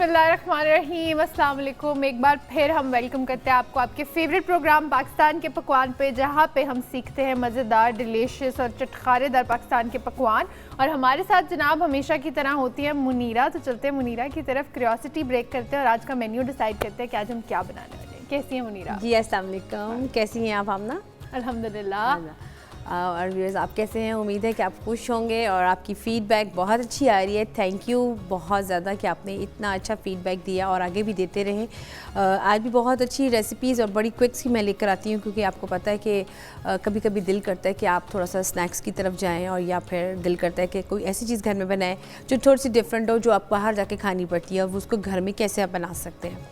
बिस्मिल्लाहिर्रहमानिर्रहीम, अस्सलाम वालेकुम। एक बार फिर हम वेलकम करते हैं आपको आपके फेवरेट प्रोग्राम पाकिस्तान के पकवान पे, जहाँ पे हम सीखते हैं मज़ेदार, डिलीशियस और चटखारेदार पाकिस्तान के पकवान। और हमारे साथ जनाब हमेशा की तरह होती है मुनीरा। तो चलते हैं मुनीरा की तरफ, क्यूरियोसिटी ब्रेक करते हैं और आज का मेन्यू डिसाइड करते हैं कि आज हम क्या बनाने वाले हैं। कैसी है मुनीरा? जी अस्सलाम वालेकुम, कैसी हैं आप आमना? अल्हम्दुलिल्लाह। और व्यूअर्स आप कैसे हैं? उम्मीद है कि आप खुश होंगे और आपकी फ़ीडबैक बहुत अच्छी आ रही है। थैंक यू बहुत ज़्यादा कि आपने इतना अच्छा फ़ीडबैक दिया और आगे भी देते रहें। आज भी बहुत अच्छी रेसिपीज़ और बड़ी क्विक्स ही मैं लेकर आती हूँ, क्योंकि आपको पता है कि कभी कभी दिल करता है कि आप थोड़ा सा स्नैक्स की तरफ जाएँ, और या फिर दिल करता है कि कोई ऐसी चीज़ घर में बनाएं जो थोड़ी सी डिफरेंट हो, जो आप बाहर जाके खानी पड़ती है, और उसको घर में कैसे आप बना सकते हैं।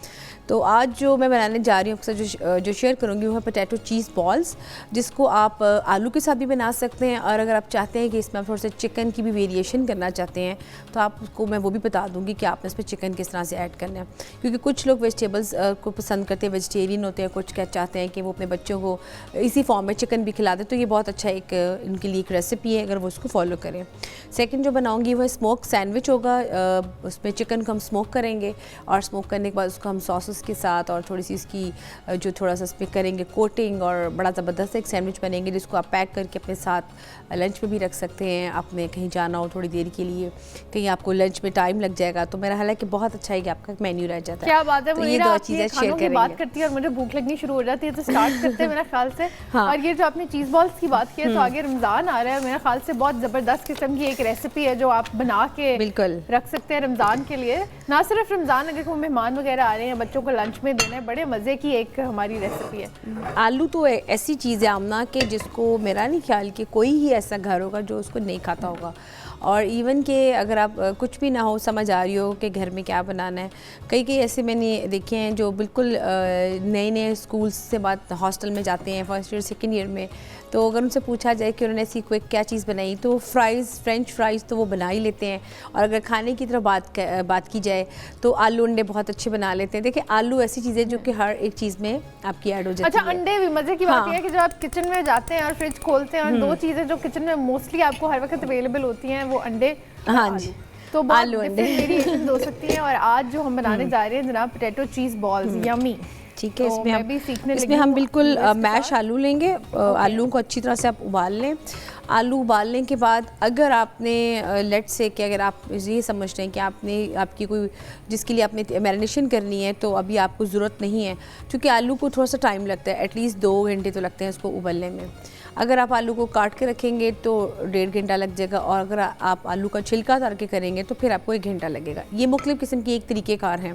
तो आज जो मैं बनाने जा रही हूँ आपसे जो शेयर करूँगी वो है पोटैटो चीज़ बॉल्स, जिसको आप आलू के साथ भी बना सकते हैं, और अगर आप चाहते हैं कि इसमें आप थोड़ा सा चिकन की भी वेरिएशन करना चाहते हैं तो आप उसको मैं वो भी बता दूँगी कि आपने इसमें चिकन किस तरह से ऐड करना है। क्योंकि कुछ लोग वेजिटेबल्स को पसंद करते हैं, वेजिटेरियन होते हैं, कुछ क्या चाहते हैं कि वो अपने बच्चों को इसी फॉर्म में चिकन भी खिला दें। तो ये बहुत अच्छा एक इनके लिए एक रेसिपी है अगर वो उसको फॉलो करें। सेकेंड जो बनाऊँगी वो स्मोक सैंडविच होगा। उसमें चिकन को हम स्मोक करेंगे, और स्मोक करने के बाद उसको हम सॉसेस के साथ और थोड़ी सी इसकी जो थोड़ा सा इसमें करेंगे कोटिंग, और बड़ा ज़बरदस्त एक सैंडविच बनेंगे जिसको आप पैक करके अपने साथ लंच में भी रख सकते हैं। आपने कहीं जाना हो थोड़ी देर के लिए, कहीं आपको लंच में टाइम लग जाएगा, तो मेरा हालांकि बहुत अच्छा है कि आपका मेन्यू रह जाता है। क्या बात है, तो ये दो चीज़ें शेयर करेंगे। बात करती है और मुझे भूख लगनी शुरू हो जाती है, तो स्टार्ट करते हैं मेरे ख्याल से। हाँ। और ये जो आपने चीज़ बॉल्स की बात की है, तो आगे रमज़ान आ रहा है, मेरे ख्याल से बहुत ज़बरदस्त किस्म की एक रेसिपी है जो आप बना के बिल्कुल रख सकते हैं रमज़ान के लिए। ना सिर्फ रमज़ान, अगर कोई मेहमान वगैरह आ रहे हैं, बच्चों को लंच में देना है, बड़े मज़े की एक हमारी रेसिपी है। आलू तो ऐसी चीज़ है आमना कि जिसको मेरा नहीं ख्याल कि कोई ही ऐसा घर होगा जो उसको नहीं खाता होगा। और इवन के अगर आप कुछ भी ना हो, समझ आ रही हो कि घर में क्या बनाना है, कई ऐसे मैंने देखे हैं जो बिल्कुल नए नए स्कूल से बाद हॉस्टल में जाते हैं फर्स्ट ईयर सेकेंड ईयर में, तो अगर उनसे पूछा जाए कि उन्होंने ऐसी क्विक क्या चीज़ बनाई, तो फ्रेंच फ्राइज़ तो वो बना ही लेते हैं। और अगर खाने की तरफ बात की जाए तो आलू अंडे बहुत अच्छे बना लेते हैं। देखिए आलू ऐसी चीज़ है जो कि हर एक चीज़ में आपकी ऐड हो जाती है। अच्छा, अंडे भी मज़े की बात है कि जब आप किचन में जाते हैं और फ्रिज खोलते हैं, और दो चीज़ें जो किचन में मोस्टली आपको हर वक्त अवेलेबल होती हैं, वो अंडे। हाँ जी, तो आलू अंडे वेरिएशन हो सकती हैं। और आज जो हम बनाने जा रहे हैं जनाब पोटैटो चीज़ बॉल्स, यमी। ठीक है, इसमें हम बिल्कुल मैश आलू लेंगे। आलू को अच्छी तरह से आप उबाल लें। आलू उबालने के बाद अगर आपने लेट से कि अगर आप ये समझ रहे हैं कि आपकी कोई जिसके लिए आपने मैरिनेशन करनी है, तो अभी आपको ज़रूरत नहीं है, क्योंकि आलू को थोड़ा सा टाइम लगता है, एटलीस्ट 2 घंटे तो लगते हैं उसको उबलने में। अगर आप आलू को काट के रखेंगे तो 1.5 घंटा लग जाएगा, और अगर आप आलू का छिलका उतार के करेंगे तो फिर आपको 1 घंटा लगेगा। ये मुख्तलिफ़ किस्म की एक तरीक़ेकार हैं।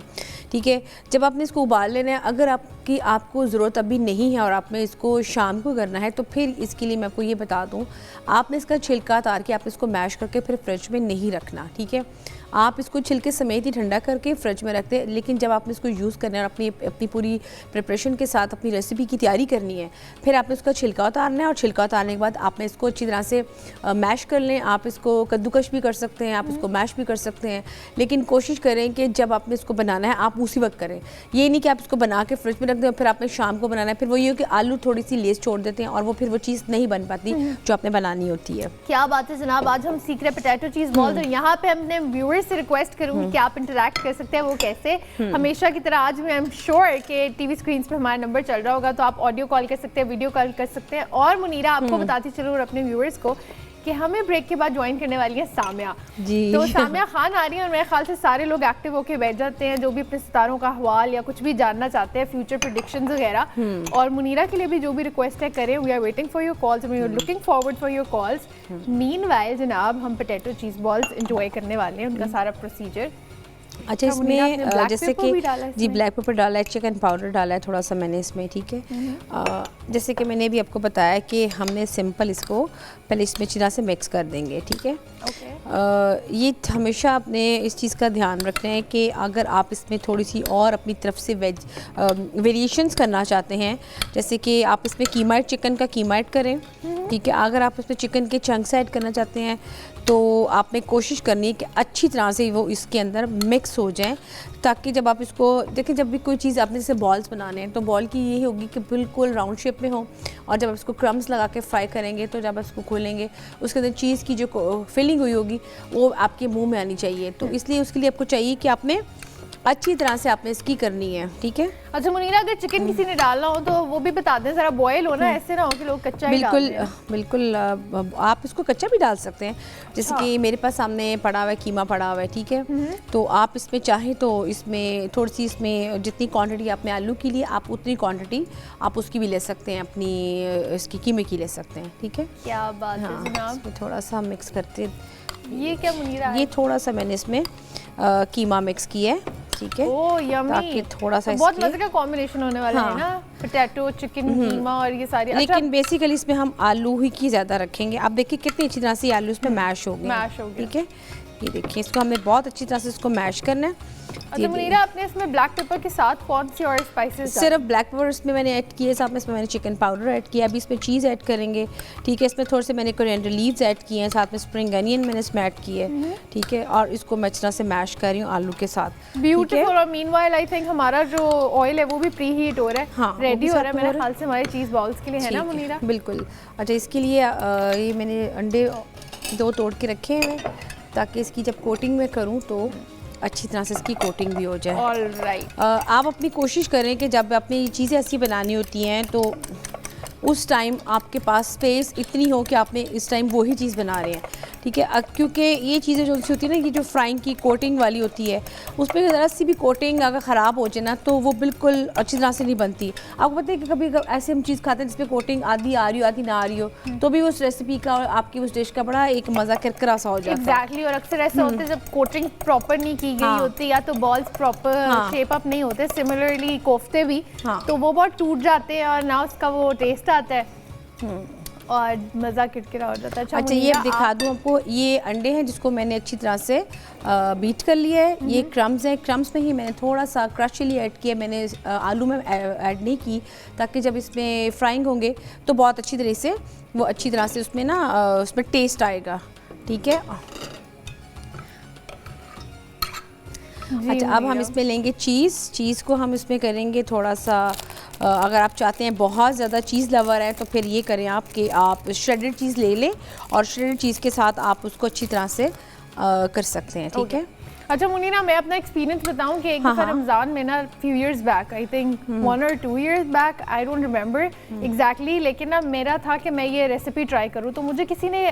ठीक है, जब आपने इसको उबाल लेना है, अगर आपको ज़रूरत अभी नहीं है और आपने इसको शाम को करना है, तो फिर इसके लिए मैं आपको ये बता दूँ, आपने इसका छिलका उतार के आपने इसको मैश करके फिर फ्रिज में नहीं रखना। ठीक है, आप इसको छिलके समेत ही ठंडा करके फ्रिज में रखते हैं, लेकिन जब आपने इसको यूज़ करना है और अपनी पूरी प्रिपरेशन के साथ अपनी रेसिपी की तैयारी करनी है, फिर आपने इसका छिलका उतारना है, और छिलका उतारने के बाद आपने इसको अच्छी तरह से मैश कर लें। आप इसको कद्दूकश भी कर सकते हैं, आप इसको मैश भी कर सकते हैं, लेकिन कोशिश करें कि जब आपने इसको बनाना है आप उसी वक्त करें। ये नहीं कि आप इसको बना के फ्रिज में रख दें और फिर आपने शाम को बनाना है, फिर वो ये कि आलू थोड़ी सी लेस छोड़ देते हैं और वो फिर वो चीज़ नहीं बन पाती जो आपने बनानी होती है। क्या बात है जनाब, आज हम सीख रहे हैं पोटैटो चीज़ बॉल्स, और यहाँ पे हमने व्यूअर्स से रिक्वेस्ट करूँगी कि आप इंटरैक्ट कर सकते हैं। वो कैसे? हमेशा की तरह आज भी आई एम श्योर कि टीवी स्क्रीन पे हमारा नंबर चल रहा होगा, तो आप ऑडियो कॉल कर सकते हैं, वीडियो कॉल कर सकते हैं। और मुनीरा आपको बताती चलूँ और अपने व्यूअर्स को कि हमें ब्रेक के बाद ज्वाइन करने वाली है सामिया जी। तो सामिया खान आ रही है, और मेरे ख्याल से सारे लोग एक्टिव होकर बैठ जाते हैं जो भी अपने सितारों का हवाल या कुछ भी जानना चाहते हैं, फ्यूचर प्रेडिक्शंस वगैरह। और मुनीरा के लिए भी जो भी रिक्वेस्ट है करें। We are waiting for your calls, we are looking forward for your calls. Meanwhile जनाब हम पोटैटो चीज़ बॉल्स एंजॉय करने वाले हैं, उनका सारा प्रोसीजर। अच्छा, इसमें जैसे कि जी ब्लैक पेपर डाला है, चिकन पाउडर डाला है थोड़ा सा मैंने इसमें। ठीक है, जैसे कि मैंने भी आपको बताया कि हमने सिंपल इसको पहले इसमें अच्छी तरह से मिक्स कर देंगे। ठीक है, ये हमेशा आपने इस चीज़ का ध्यान रखना है कि अगर आप इसमें थोड़ी सी और अपनी तरफ से वेरिएशंस करना चाहते हैं, जैसे कि आप इसमें कीमा चिकन का कीमा ऐड करें। ठीक है, अगर आप इसमें चिकन के चंक्स ऐड करना चाहते हैं तो आपने कोशिश करनी है कि अच्छी तरह से वो इसके अंदर मिक्स हो जाएं, ताकि जब आप इसको देखें, जब भी कोई चीज़ आपने जैसे बॉल्स बनाने हैं तो बॉल की यही होगी कि बिल्कुल राउंड शेप में हो, और जब आप इसको क्रम्स लगा के फ्राई करेंगे तो जब आप इसको खोलेंगे उसके अंदर चीज़ की जो फिलिंग हुई होगी वो आपके मुंह में आनी चाहिए। तो इसलिए उसके लिए आपको चाहिए कि आपने अच्छी तरह से आपने इसकी करनी है, ठीक है। अच्छा मुनीरा, अगर चिकन किसी ने डालना हो तो वो भी बता दें ज़रा, बॉयल हो ना, ऐसे ना हो कि लोग कच्चा ही डाल दें। बिल्कुल आप इसको कच्चा भी डाल सकते हैं, जैसे कि मेरे पास सामने पड़ा हुआ है, कीमा पड़ा हुआ है, ठीक है। तो आप इसमें चाहें तो इसमें थोड़ी सी, इसमें जितनी क्वांटिटी आपने आलू के लिए, आप उतनी क्वांटिटी आप उसकी भी ले सकते हैं, अपनी इसकी कीमे की ले सकते हैं, ठीक है। क्या बात है हाँ, जनाब। इसमें थोड़ा सा मिक्स करते, ये क्या मुनीरा है? ये थोड़ा सा मैंने इसमें कीमा मिक्स किया है, ठीक है। ओह यम्मी, ताकि थोड़ा सा तो बहुत मजे का कॉम्बिनेशन होने वाला है ना, पोटैटो, चिकन, कीमा और ये सारी। लेकिन बेसिकली इसमें हम आलू ही की ज़्यादा रखेंगे। आप देखिए कितनी अच्छी तरह से आलू इसमें मैश हो गए, ठीक है। ये देखिए, इसको हमने बहुत अच्छी तरह से इसको मैश करना है। अच्छा मुनीरा, आपने इसमें ब्लैक पेपर के साथ कौन सी और स्पाइसेस? सिर्फ ब्लैक पेपर इसमें मैंने ऐड किए, साथ में इसमें मैंने चिकन पाउडर ऐड किया, अभी इसमें चीज़ ऐड करेंगे, ठीक है। इसमें थोड़े से मैंने कोरिएंडर लीव्स ऐड किए हैं, साथ में स्प्रिंग अनियन मैंने इसमें ऐड किए, ठीक है। और इसको मैं अच्छी तरह से मैश कर रही हूँ आलू के साथ, ब्यूटीफुल। और मीनवाइल आई थिंक हमारा जो ऑयल है वो भी प्री हीट हो रहा है, हाँ, रेडी हो रहा है मेरे ख्याल से हमारे चीज़ बॉल्स के लिए, है ना मुनीरा? बिल्कुल। अच्छा, इसके लिए ये मैंने अंडे 2 तोड़ के रखे हैं, ताकि इसकी जब कोटिंग में करूँ तो अच्छी तरह से इसकी कोटिंग भी हो जाए। ऑलराइट। आप अपनी कोशिश करें कि जब अपनी चीज़ें ऐसी बनानी होती हैं तो उस टाइम आपके पास स्पेस इतनी हो कि आपने इस टाइम वही चीज़ बना रहे हैं, ठीक है। क्योंकि ये चीज़ें जो होती है ना, ये जो फ्राइंग की कोटिंग वाली होती है, उसमें ज़रा सी भी कोटिंग अगर ख़राब हो जाए ना तो वो बिल्कुल अच्छी तरह से नहीं बनती। आपको पता है कि कभी ऐसे हम चीज़ खाते हैं जिसमें कोटिंग आधी आ रही हो आधी ना आ रही हो, तो भी उस रेसिपी का और आपकी उस डिश का बड़ा एक मज़ा किरकिरा सा हो जाता है। एग्जैक्टली। और अक्सर ऐसा होता है जब कोटिंग प्रॉपर नहीं की गई होती, या तो बॉल्स प्रॉपर शेप अप नहीं होते, सिमिलरली कोफ्ते भी, तो वो बहुत टूट जाते हैं और ना उसका वो टेस्ट आता है और मज़ा किरकिरा हो जाता है। अच्छा, ये दिखा दूँ आपको, ये अंडे हैं जिसको मैंने अच्छी तरह से बीट कर लिया है। ये क्रम्स हैं, क्रम्स में ही मैंने थोड़ा सा क्रश चिली ऐड किया, मैंने आलू में ऐड नहीं की, ताकि जब इसमें फ्राइंग होंगे तो बहुत अच्छी तरह से वो अच्छी तरह से उसमें ना उसमें टेस्ट आएगा, ठीक है। अच्छा, अब हम इसमें लेंगे चीज़ को हम इसमें करेंगे थोड़ा सा, अगर आप चाहते हैं बहुत ज़्यादा चीज़ लवर है तो फिर ये करें आप कि आप श्रेडेड चीज़ ले लें और श्रेडेड चीज़ के साथ आप उसको अच्छी तरह से कर सकते हैं, ठीक है। अच्छा मुनीरा, मैं अपना एक्सपीरियंस बताऊं कि एक दफ़ा रमज़ान में ना few years back, I think 1 or 2 years back, I don't remember exactly, लेकिन ना मेरा था कि मैं ये रेसिपी ट्राई करूं, तो मुझे किसी ने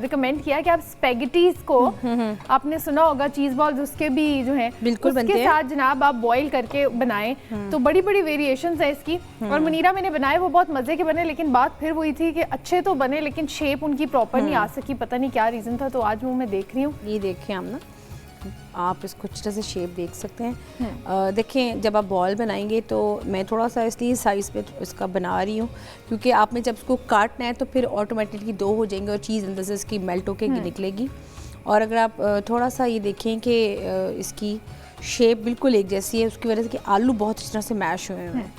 रिकमेंड किया कि आप स्पेगेटीज़ को, आपने सुना होगा चीज़ बॉल्स उसके भी जो हैं बिल्कुल बनते हैं, उसके साथ जनाब आप बॉईल करके बनाएं, तो बड़ी बड़ी वेरिएशंस है इसकी। और मुनीरा मैंने बनाए, वो बहुत मज़े के बने, लेकिन बात फिर वही थी कि अच्छे तो बने लेकिन शेप उनकी प्रॉपर नहीं आ सकी, पता नहीं क्या रीज़न था। तो आज वो मैं देख रही हूँ, ये देखें हम ना, आप इसको अच्छी तरह से शेप देख सकते हैं। देखें, जब आप बॉल बनाएंगे तो मैं थोड़ा सा इसलिए साइज़ पे इसका बना रही हूँ, क्योंकि आपने जब इसको काटना है तो फिर ऑटोमेटिकली 2 हो जाएंगे और चीज़ अंदर से इसकी मेल्ट होकर निकलेगी। और अगर आप थोड़ा सा ये देखें कि इसकी शेप बिल्कुल एक जैसी है, उसकी वजह से कि आलू बहुत अच्छी तरह से मैश हुए हैं,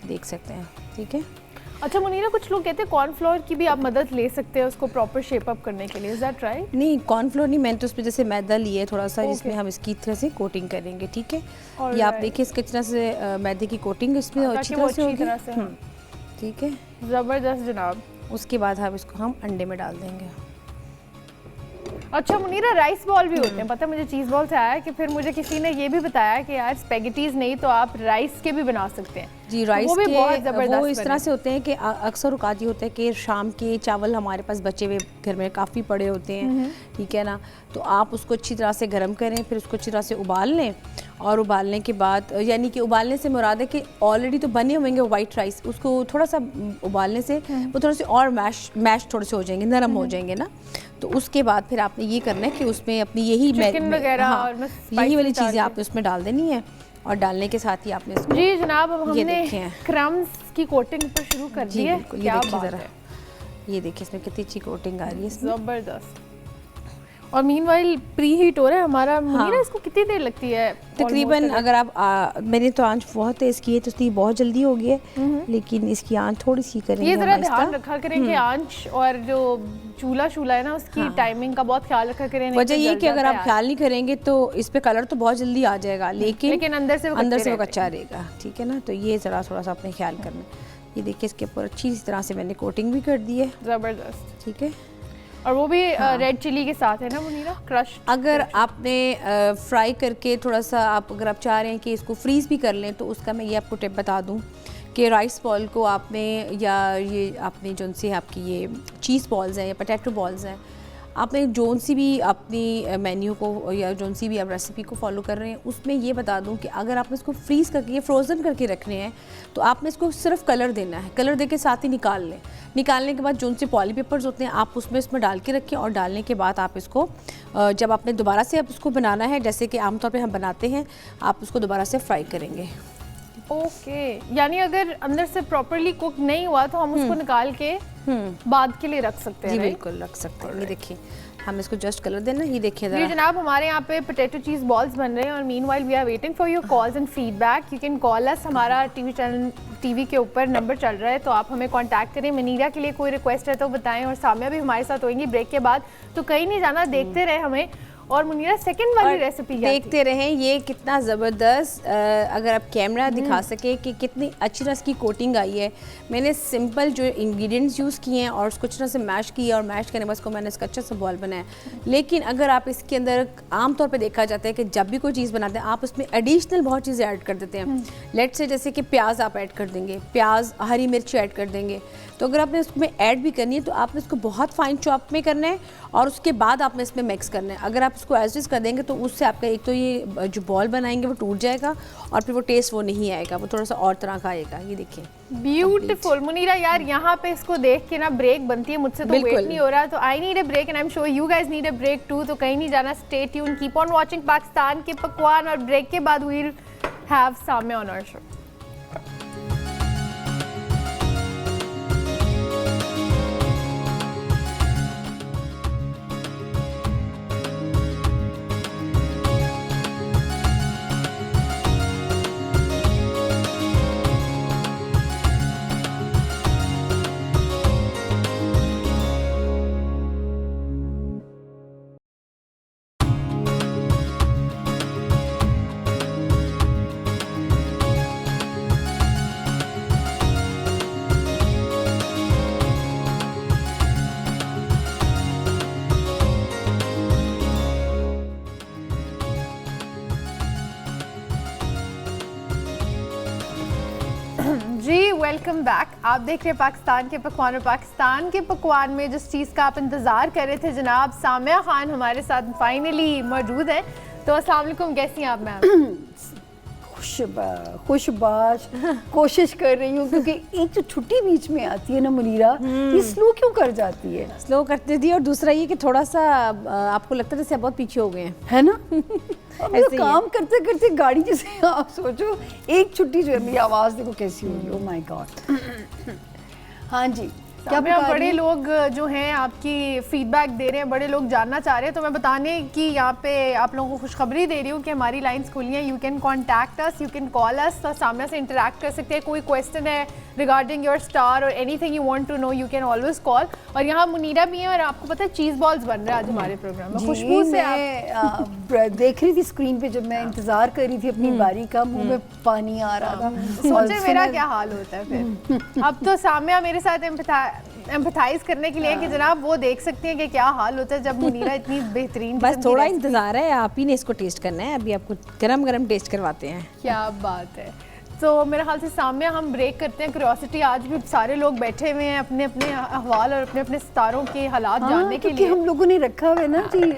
देख सकते हैं, ठीक है। अच्छा मुनीरा, कुछ लोग कहते हैं कॉर्नफ्लोर की भी आप मदद ले सकते हैं उसको प्रॉपर शेप अप करने के लिए, इज दैट राइट? नहीं, कॉर्नफ्लोर नहीं, मैंने तो उसमें जैसे मैदा लिया है थोड़ा सा, जिसमें हम इसकी तरह से कोटिंग करेंगे, ठीक है। ये आप देखिए इसकी तरह से मैदे की कोटिंग इसमें अच्छी तरह से होगी, ठीक है। ज़बरदस्त जनाब। उसके बाद हम इसको हम अंडे में डाल देंगे। अच्छा मुनीरा, राइस बॉल भी होते हैं, पता है मुझे चीज़ बॉल से आया कि फिर मुझे किसी ने ये भी बताया कि यार स्पेगेटीज नहीं तो आप राइस के भी बना सकते हैं। जी, राइस वो भी के बहुत ज़बरदस्त वो इस तरह से होते हैं कि अक्सर औकात ये होता है कि शाम के चावल हमारे पास बचे हुए घर में काफ़ी पड़े होते हैं, ठीक है ना। तो आप उसको अच्छी तरह से गर्म करें, फिर उसको अच्छी तरह से उबाल लें, और उबालने के बाद, यानी कि उबालने से मुराद है कि ऑलरेडी तो बने होंगे वाइट राइस, उसको थोड़ा सा उबालने से वो थोड़े से और मैश थोड़े से हो जाएंगे, नरम हो जाएंगे ना। तो उसके बाद फिर आपने ये करना है कि उसमें अपनी यही यही वाली चीज़ें आपने उसमें डाल देनी है, और डालने के साथ ही आपने इसको, जी जनाब, अब हमने क्रम्स की कोटिंग ऊपर शुरू कर दी है। क्या बात है, ये देखिए इसमें कितनी अच्छी कोटिंग आ रही है, ज़बरदस्त। और मीनवाइल प्री हीट हो रहा है हमारा। मुनीरा, इसको कितनी देर लगती है तकरीबन? अगर आप मैंने तो आंच बहुत तेज़ की है तो इसकी बहुत जल्दी हो गई है, लेकिन इसकी आंच थोड़ी सी करेंगे, ये ज़रा ध्यान रखा करें कि आंच और जो चूल्हा है ना उसकी टाइमिंग का बहुत ख्याल रखा करें। वजह ये कि अगर आप ख्याल नहीं करेंगे तो इस पे कलर तो बहुत जल्दी आ जाएगा, लेकिन अंदर से वो कच्चा रहेगा, ठीक है ना। तो ये ज़रा थोड़ा सा अपने ख्याल करना। ये देखिए इसके ऊपर अच्छी तरह से मैंने कोटिंग भी कर दी है, ज़बरदस्त, ठीक है। और वो भी रेड चिली के साथ है ना मुनीरा, क्रश। अगर आपने फ्राई करके थोड़ा सा अगर आप चाह रहे हैं कि इसको फ्रीज़ भी कर लें, तो उसका मैं ये आपको टिप बता दूं कि राइस बॉल को आपने, या ये आपने जो सी आपकी ये चीज़ बॉल्स हैं या पोटैटो बॉल्स हैं, आपने जोन सी भी अपनी मेन्यू को या जोन सी भी आप रेसिपी को फॉलो कर रहे हैं, उसमें ये बता दूं कि अगर आपने इसको फ्रीज़ करके या फ्रोज़न करके रखने हैं, तो आपने इसको सिर्फ कलर देना है, कलर दे के साथ ही निकाल लें। निकालने के बाद जोन से पॉली पेपर्स होते हैं, आप उसमें डाल के रखें, और डालने के बाद आप इसको जब आपने दोबारा से आप इसको बनाना है, जैसे कि आमतौर पे हम बनाते हैं, आप उसको दोबारा से फ्राई करेंगे। ओके, यानी अगर अंदर से प्रॉपर्ली कुक नहीं हुआ तो हम उसको निकाल के बाद के लिए रख सकते हैं। जी बिल्कुल रख सकते हैं। ये देखिए, हम इसको जस्ट कलर देना, ये देखिए जी जनाब, हमारे यहाँ पे पोटैटो चीज़ बॉल्स बन रहे हैं, और meanwhile we are waiting for your calls and feedback. You can call us, हमारा टीवी के ऊपर नंबर चल रहा है, तो आप हमें कांटेक्ट करें। मनीरा के लिए कोई रिक्वेस्ट है तो बताएं, और सामिया भी हमारे साथ होंगी ब्रेक के बाद, तो कहीं नहीं जाना, देखते रहे हमें। और मुनीरा सेकंड वाली रेसिपी देखते रहें, ये कितना ज़बरदस्त, अगर आप कैमरा दिखा सके कि कितनी अच्छी तरह इसकी कोटिंग आई है। मैंने सिंपल जो इंग्रेडिएंट्स यूज़ किए हैं और उसको अच्छी तरह से मैश किया, और मैश करने के बाद इसको मैंने इसका अच्छा सा बॉल बनाया। लेकिन अगर आप इसके अंदर आमतौर पे देखा जाता है कि जब भी कोई चीज़ बनाते हैं, आप उसमें एडिशनल बहुत चीज़ें ऐड कर देते हैं। लेट से जैसे कि प्याज आप ऐड कर देंगे, प्याज, हरी मिर्च ऐड कर देंगे, तो अगर आपने उसमें ऐड भी करनी है तो आपने इसको बहुत फाइन चॉप में करना है, और उसके बाद आपने इसमें मिक्स करना है। अगर आप इसको एज इज कर देंगे तो उससे आपका एक तो ये जो बॉल बनाएंगे वो टूट जाएगा, और फिर वो टेस्ट वो नहीं आएगा, वो थोड़ा सा और तरह का आएगा। ये देखिए, ब्यूटीफुल। मुनीरा यार, यहाँ पे इसको देख के ना ब्रेक बनती है, मुझसे तो वेट नहीं हो रहा, तो I need a break and I am sure you guys need a break too. तो कहीं नहीं जाना, stay tune, keep on watching Pakistan के पकवान, और ब्रेक के बाद we will have Samia on our show. जी वेलकम बैक। आप देख रहे हैं पाकिस्तान के पकवान, और पाकिस्तान के पकवान में जिस चीज़ का आप इंतज़ार कर रहे थे जनाब, सामिया खान हमारे साथ फाइनली मौजूद है। तो अस्सलाम वालेकुम, कैसी हैं आप मैम? खुशबाश कोशिश कर रही हूँ, क्योंकि एक जो छुट्टी बीच में आती है ना मुनीरा, ये स्लो क्यों कर जाती है? स्लो करती थी, और दूसरा ये कि थोड़ा सा आपको लगता है जैसे आप बहुत पीछे हो गए हैं, है ना? ऐसे काम करते करते गाड़ी जैसे, आप सोचो एक छुट्टी जो है, मेरी आवाज़ देखो कैसी होगी, ओह माय गॉड। हाँ जी, क्या बड़े लोग जो हैं आपकी फीडबैक दे रहे हैं, बड़े लोग जानना चाह रहे हैं, तो मैं बताने की यहाँ पे आप लोगों को खुशखबरी दे रही हूँ कि हमारी लाइंस खुली हैं। You can contact us, you can call अस, और सामने से इंटरेक्ट कर सकते हैं। कोई क्वेश्चन है रिगार्डिंग योर स्टार और anything you want to know, you can always call. और यहाँ मुनीरा भी है, और आपको पता है चीज़ बॉल्स बन रहे हैं आज हमारे प्रोग्राम में। खुशबू से आप देख रही थी स्क्रीन पे, जब मैं इंतजार कर रही थी अपनी बारी का, मुंह में पानी आ रहा था। सोचे मेरा क्या हाल होता है फिर। अब तो सामिया मेरे साथ एम्पैथाइज करने के लिए कि जनाब वो देख सकती हैं कि क्या हाल होता है जब मुनीरा इतनी बेहतरीन। बस थोड़ा इंतजार है, आप ही ने इसको टेस्ट करना है, अभी आपको गरम गरम टेस्ट करवाते हैं। क्या बात है। तो मेरे ख्याल से सामिया हम ब्रेक करते हैं। क्यूरियोसिटी, आज भी सारे लोग बैठे हुए हैं अपने अपने अहवाल और अपने अपने सितारों के हालात जानने के लिए। हम लोगों ने रखा हुआ है ना जी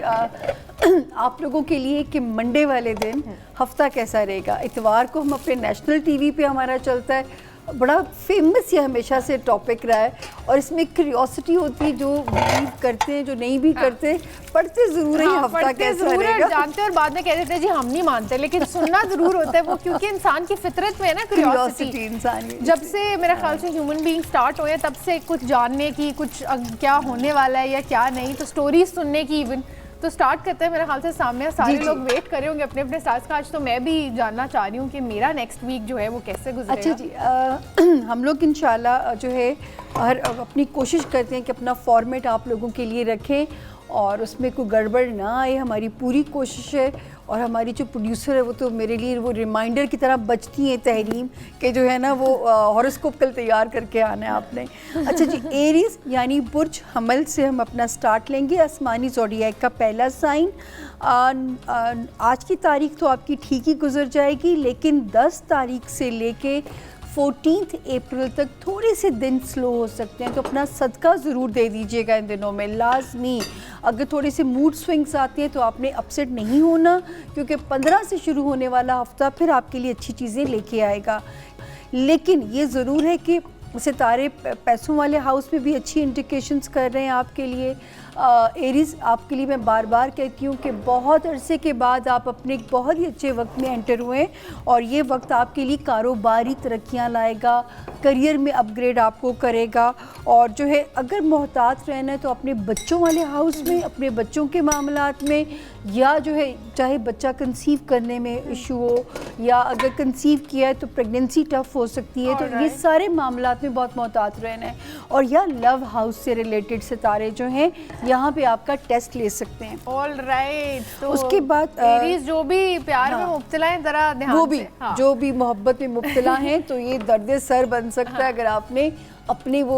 आप लोगों के लिए कि मंडे वाले दिन हफ्ता कैसा रहेगा। इतवार को हम अपने नेशनल टीवी पे हमारा चलता है, बड़ा फेमस ये हमेशा से टॉपिक रहा है, और इसमें क्यूरियोसिटी होती है, जो बिलीव करते हैं, जो नहीं भी करते, पढ़ते ज़रूर है हफ्ता कैसा रहेगा, जानते हैं, और बाद में कह देते हैं जी हम नहीं मानते, लेकिन सुनना ज़रूर होता है वो, क्योंकि इंसान की फितरत में है ना क्यूरियोसिटी। इंसान जब से मेरे ख्याल से ह्यूमन बीइंग स्टार्ट हुए, तब से कुछ जानने की, कुछ क्या होने वाला है या क्या नहीं, तो स्टोरीज सुनने की इवन। तो स्टार्ट करते हैं मेरे ख्याल से सामने सारे लोग वेट कर रहे होंगे अपने अपने स्टार्स का। आज तो मैं भी जानना चाह रही हूँ कि मेरा नेक्स्ट वीक जो है वो कैसे गुजरेगा। अच्छा जी, हम लोग इंशाल्लाह जो है हर अपनी कोशिश करते हैं कि अपना फॉर्मेट आप लोगों के लिए रखें, और उसमें कोई गड़बड़ ना आए, हमारी पूरी कोशिश है। और हमारी जो प्रोड्यूसर है वो तो मेरे लिए वो रिमाइंडर की तरह बचती हैं तहरीम के जो है ना वो हॉरोस्कोप कल तैयार करके आना है आपने। अच्छा जी, एरीज यानी बुर्ज हमल से हम अपना स्टार्ट लेंगे। आसमानी ज़ोडिएक का पहला साइन। आज की तारीख तो आपकी ठीक ही गुजर जाएगी, लेकिन 10 तारीख से लेके 14 अप्रैल तक थोड़े से दिन स्लो हो सकते हैं, तो अपना सदका ज़रूर दे दीजिएगा इन दिनों में लाजमी। अगर थोड़े से मूड स्विंग्स आते हैं तो आपने अपसेट नहीं होना, क्योंकि 15 से शुरू होने वाला हफ्ता फिर आपके लिए अच्छी चीज़ें लेके आएगा। लेकिन ये ज़रूर है कि सितारे पैसों वाले हाउस में भी अच्छी इंडिकेशंस कर रहे हैं आपके लिए। एरीज़, आपके लिए मैं बार बार कहती हूँ कि बहुत अरसे के बाद आप अपने एक बहुत ही अच्छे वक्त में एंटर हुए हैं, और ये वक्त आपके लिए कारोबारी तरक्कियाँ लाएगा, करियर में अपग्रेड आपको करेगा। और जो है अगर मोहतात रहना है तो अपने बच्चों वाले हाउस में, अपने बच्चों के मामलात में, या जो है चाहे बच्चा कंसीव करने में इशू हो, या अगर कंसीव किया है तो प्रेगनेंसी टफ हो सकती है, तो ये सारे मामलात में बहुत मोहतात रहना है। और या लव हाउस से रिलेटेड सितारे जो हैं यहाँ पे आपका टेस्ट ले सकते हैं। ऑल राइट, तो उसके बाद एरीज जो भी प्यार में मुब्तला है जरा ध्यान वो भी से, हाँ। जो भी मोहब्बत में मुब्तला हैं तो ये दर्द सर बन सकता है। अगर आपने अपने वो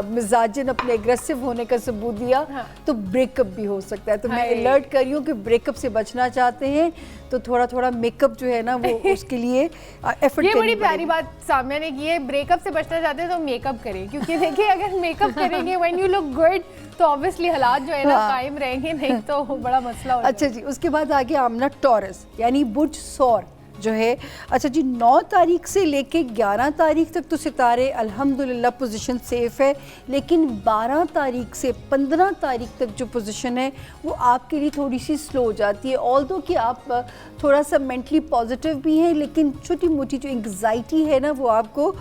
मिजाजन अपने एग्रेसिव होने का सबूत दिया तो ब्रेकअप भी हो सकता है। तो मैं अलर्ट कर रही हूँ कि ब्रेकअप से बचना चाहते हैं तो थोड़ा थोड़ा मेकअप जो है ना वो उसके लिए एफर्ट। ये बड़ी प्यारी बात सामने ने की है, ब्रेकअप से बचना चाहते हैं तो मेकअप करें, क्योंकि देखिए अगर मेकअप करेंगे व्हेन यू लुक गुड तो ऑब्वियसली हालात जो है ना कायम रहेंगे, नहीं तो बड़ा मसला हो। अच्छा जी, उसके बाद आगे आमना टॉरस यानी बुर्ज सौर जो है। अच्छा जी, 9 तारीख से लेके 11 तारीख तक तो सितारे अल्हम्दुलिल्लाह पोजीशन सेफ है, लेकिन 12 तारीख से 15 तारीख तक जो पोजीशन है वो आपके लिए थोड़ी सी स्लो हो जाती है। ऑल्दो कि आप थोड़ा सा मेंटली पॉजिटिव भी हैं, लेकिन छोटी मोटी जो एंग्जाइटी है ना वो आपको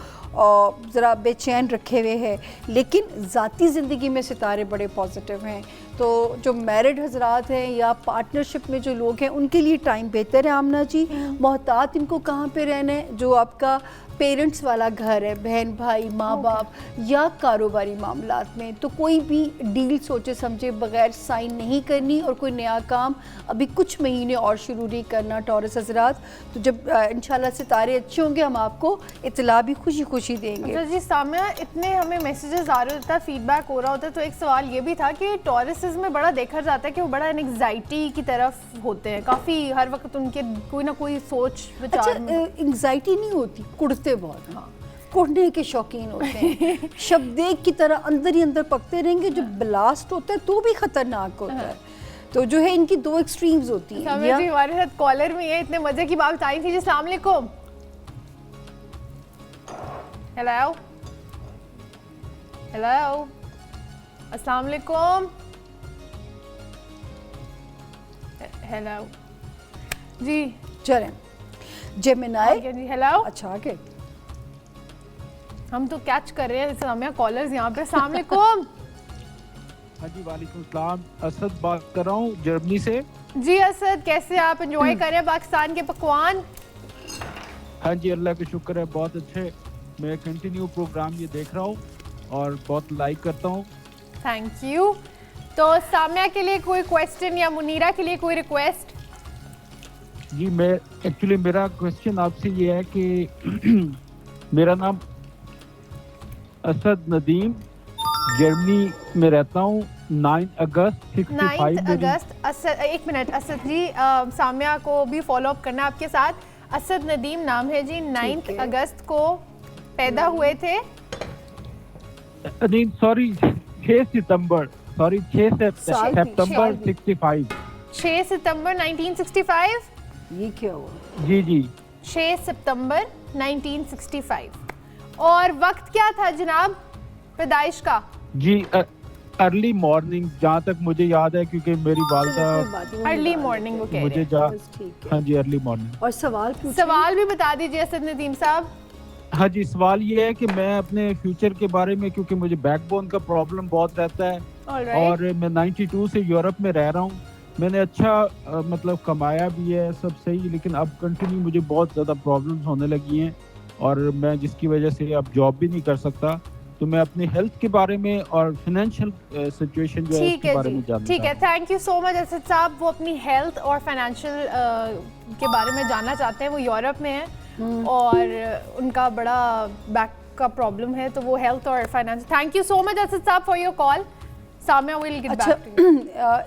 ज़रा बेचैन रखे हुए है। लेकिन ज़ाती ज़िंदगी में सितारे बड़े पॉजिटिव हैं, तो जो मैरिड हजरात हैं या पार्टनरशिप में जो लोग हैं उनके लिए टाइम बेहतर है। आमना जी, मोहतात इनको कहाँ पे रहना है, जो आपका पेरेंट्स वाला घर है, बहन भाई माँ बाप या कारोबारी मामलात में, तो कोई भी डील सोचे समझे बगैर साइन नहीं करनी, और कोई नया काम अभी कुछ महीने और शुरू नहीं करना टॉरस हजरात। तो जब इंशाल्लाह सितारे अच्छे होंगे हम आपको इतला भी खुशी खुशी देंगे। अच्छा जी सामिया, इतने हमें मैसेजेस आ रहे होता है, फीडबैक हो रहा होता है, तो एक सवाल ये भी था कि टॉरसेस में बड़ा देखा जाता है कि वो बड़ा एंग्जाइटी की तरफ होते हैं, काफ़ी हर वक्त उनके कोई ना कोई सोच विचार। अच्छा, एंग्जाइटी नहीं होती, कुड़ते बहुत, हाँ, कुड़ने के शौकीन होते हैं शब्दे की तरह अंदर ही अंदर पकते रहेंगे। जो ब्लास्ट होता है तो भी खतरनाक होता है। तो जो है इनकी दो एक्सट्रीम्स होती हैं। जी हमारे साथ कॉलर में ये इतने मजे की बात आई थी जी। अस्सलाम वालेकुम। हेलो हेलो, अस्सलाम वालेकुम। हेलो जी, चलें जेमिनाई जी। हेलो, अच्छा आगे हम तो कैच कर रहे हैं सामिया कॉलर्स यहाँ पे। अस्सलाम वालेकुम। हाँ जी, वालेकुम सलाम। असद बात कर रहा हूँ जर्मनी से। जी असद, कैसे आप एंजॉय कर रहे हैं पाकिस्तान के पकवान? हाँ जी, अल्लाह का शुक्र है, बहुत अच्छे। मैं कंटिन्यू प्रोग्राम ये देख रहा हूँ और बहुत लाइक करता हूँ। Thank you. तो सामिया के लिए कोई क्वेश्चन या मुनीरा के लिए कोई रिक्वेस्ट? जी, मैं एक्चुअली मेरा क्वेश्चन आपसे ये है कि मेरा नाम असद नदीम, जर्मनी में रहता हूँ। 9 अगस्त 65 असद, एक मिनट असद जी, सामिया को भी फॉलो अप करना आपके साथ। असद नदीम नाम है जी, 9 अगस्त को पैदा हुए थे। नहीं सॉरी, 6 सितंबर, सॉरी 6 सितंबर 65। 6 सितंबर 1965। ये क्या हुआ? जी जी, 6 सितंबर 1965। और वक्त क्या था जनाब पैदाइश का? जी अर्ली मॉर्निंग, जहाँ तक मुझे याद है, क्योंकि मेरी वालदा अर्ली मॉर्निंग वो कह रहे हैं। हाँ जी, अर्ली मॉर्निंग। और सवाल भी बता दीजिए असद नदीम साहब। हाँ जी, सवाल ये है कि मैं अपने फ्यूचर के बारे में, क्योंकि मुझे बैकबोन का प्रॉब्लम बहुत रहता है, और मैं 92 से यूरोप में रह रहा हूँ। मैंने अच्छा मतलब कमाया भी है, सब सही, लेकिन अब कंटिन्यू मुझे बहुत ज़्यादा प्रॉब्लम्स होने लगी हैं, और मैं जिसकी वजह से अब जॉब भी नहीं कर सकता। तो मैं अपनी हेल्थ के बारे में और फाइनेंशियल सिचुएशन जो है ठीक उसके है बारे जी, में जानना ठीक है। चाहता thank you so much Asad साहब। वो अपनी हेल्थ और फाइनेंशियल के बारे में जानना चाहते हैं। वो यूरोप में हैं और उनका बड़ा बैक का प्रॉब्लम है, तो वो हेल्थ और finance. Thank you so much Asad sahab for your call. Samia will get back to you.